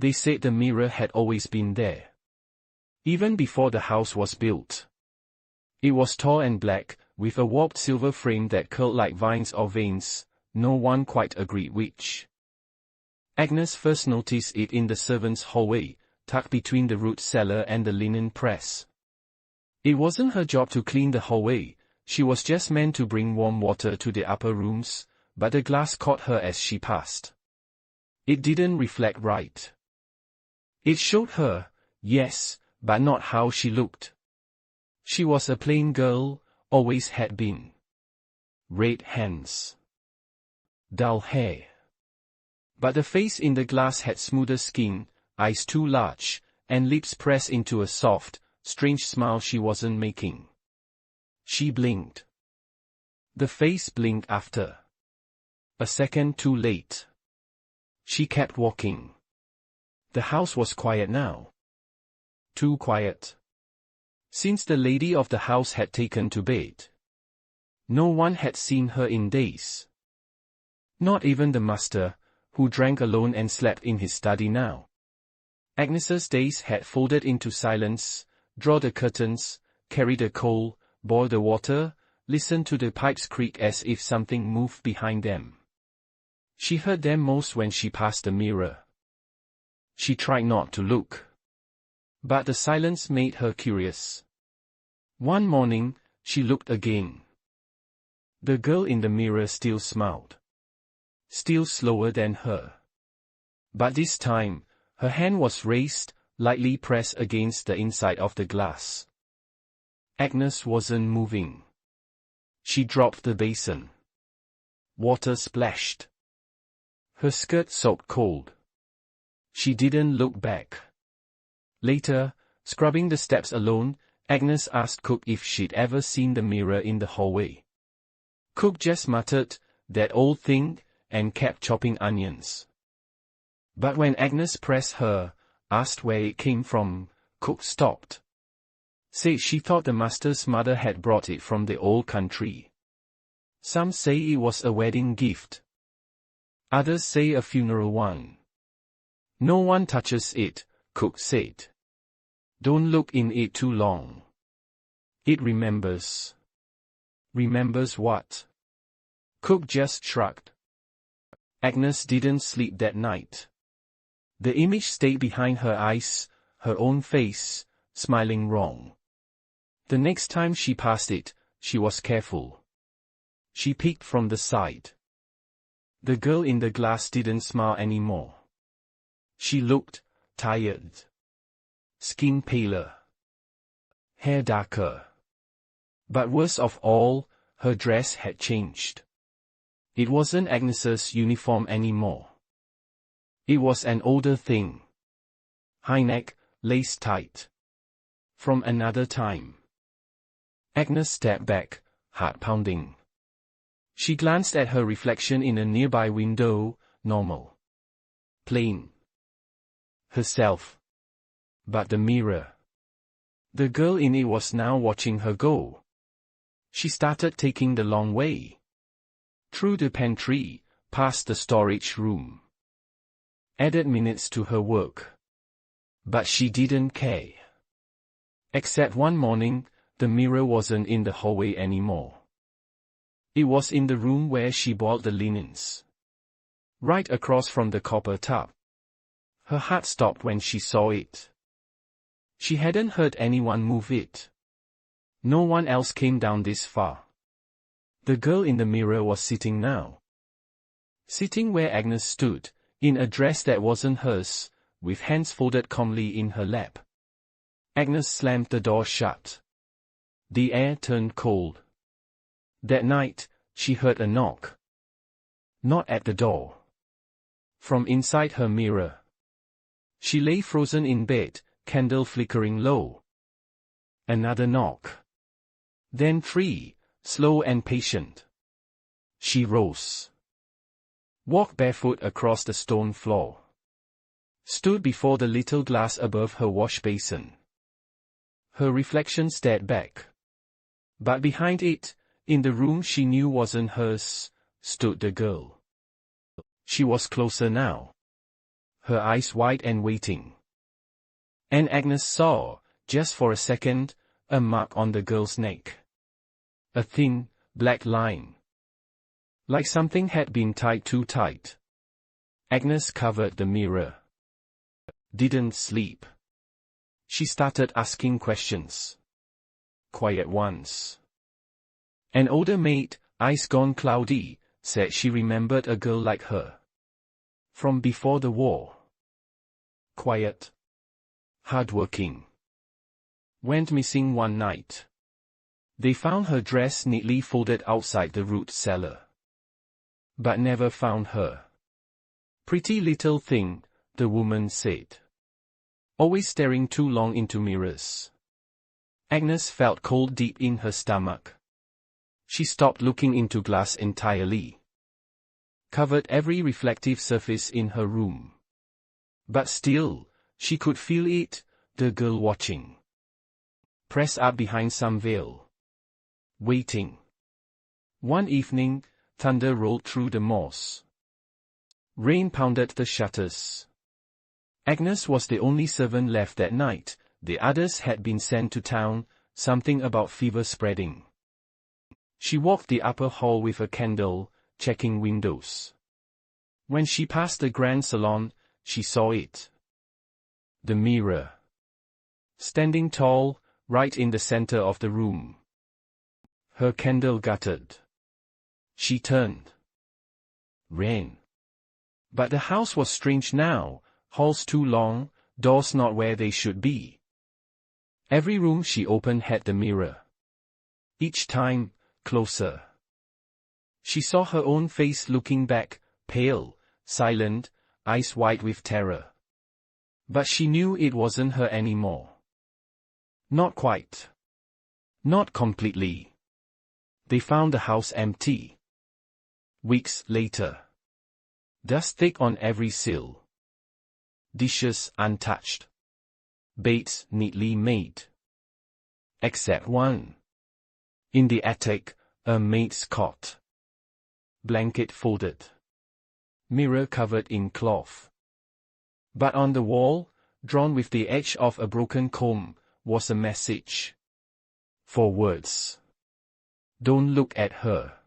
They said the mirror had always been there. Even before the house was built. It was tall and black, with a warped silver frame that curled like vines or veins, no one quite agreed which. Agnes first noticed it in the servants' hallway, tucked between the root cellar and the linen press. It wasn't her job to clean the hallway, she was just meant to bring warm water to the upper rooms, but the glass caught her as she passed. It didn't reflect right. It showed her, yes, but not how she looked. She was a plain girl, always had been. Red hands. Dull hair. But the face in the glass had smoother skin, eyes too large, and lips pressed into a soft, strange smile she wasn't making. She blinked. The face blinked after. A second too late. She kept walking. The house was quiet now. Too quiet. Since the lady of the house had taken to bed. No one had seen her in days. Not even the master, who drank alone and slept in his study now. Agnes's days had folded into silence, draw the curtains, carry the coal, boil the water, listen to the pipes creak as if something moved behind them. She heard them most when she passed the mirror. She tried not to look. But the silence made her curious. One morning, she looked again. The girl in the mirror still smiled. Still slower than her. But this time, her hand was raised, lightly pressed against the inside of the glass. Agnes wasn't moving. She dropped the basin. Water splashed. Her skirt soaked cold. She didn't look back. Later, scrubbing the steps alone, Agnes asked Cook if she'd ever seen the mirror in the hallway. Cook just muttered, "That old thing," and kept chopping onions. But when Agnes pressed her, asked where it came from, Cook stopped. Said she thought the master's mother had brought it from the old country. Some say it was a wedding gift. Others say a funeral one. No one touches it, Cook said. Don't look in it too long. It remembers. Remembers what? Cook just shrugged. Agnes didn't sleep that night. The image stayed behind her eyes, her own face, smiling wrong. The next time she passed it, she was careful. She peeked from the side. The girl in the glass didn't smile anymore. She looked tired. Skin paler. Hair darker. But worst of all, her dress had changed. It wasn't Agnes's uniform anymore. It was an older thing. High neck, lace tight. From another time. Agnes stepped back, heart pounding. She glanced at her reflection in a nearby window, normal. Plain. Herself. But the mirror. The girl in it was now watching her go. She started taking the long way. Through the pantry, past the storage room. Added minutes to her work. But she didn't care. Except one morning, the mirror wasn't in the hallway anymore. It was in the room where she boiled the linens. Right across from the copper tub. Her heart stopped when she saw it. She hadn't heard anyone move it. No one else came down this far. The girl in the mirror was sitting now. Sitting where Agnes stood, in a dress that wasn't hers, with hands folded calmly in her lap. Agnes slammed the door shut. The air turned cold. That night, she heard a knock. Not at the door. From inside her mirror. She lay frozen in bed, candle flickering low. Another knock. Then three, slow and patient. She rose. Walked barefoot across the stone floor. Stood before the little glass above her wash basin. Her reflection stared back. But behind it, in the room she knew wasn't hers, stood the girl. She was closer now. her eyes wide and waiting. And Agnes saw, just for a second, a mark on the girl's neck. A thin, black line. Like something had been tied too tight. Agnes covered the mirror. Didn't sleep. She started asking questions. Quiet once. An older maid, eyes gone cloudy, said she remembered a girl like her. From before the war. Quiet. Hardworking. Went missing one night. They found her dress neatly folded outside the root cellar. But never found her. Pretty little thing, the woman said. Always staring too long into mirrors. Agnes felt cold deep in her stomach. She stopped looking into glass entirely. Covered every reflective surface in her room. But still, she could feel it, the girl watching. Pressed up behind some veil. Waiting. One evening, thunder rolled through the moss. Rain pounded the shutters. Agnes was the only servant left that night, the others had been sent to town, something about fever spreading. She walked the upper hall with a candle, checking windows. When she passed the grand salon, she saw it. The mirror. Standing tall, right in the center of the room. Her candle guttered. She turned. Ran. But the house was strange now, halls too long, doors not where they should be. Every room she opened had the mirror. Each time, closer. She saw her own face looking back, pale, silent, eyes wide with terror. But she knew it wasn't her anymore. Not quite. Not completely. They found the house empty. Weeks later. Dust thick on every sill. Dishes untouched. Beds neatly made. Except one. In the attic, a maid's cot. Blanket folded. Mirror covered in cloth. But on the wall, drawn with the edge of a broken comb, was a message. 4 words. Don't look at her.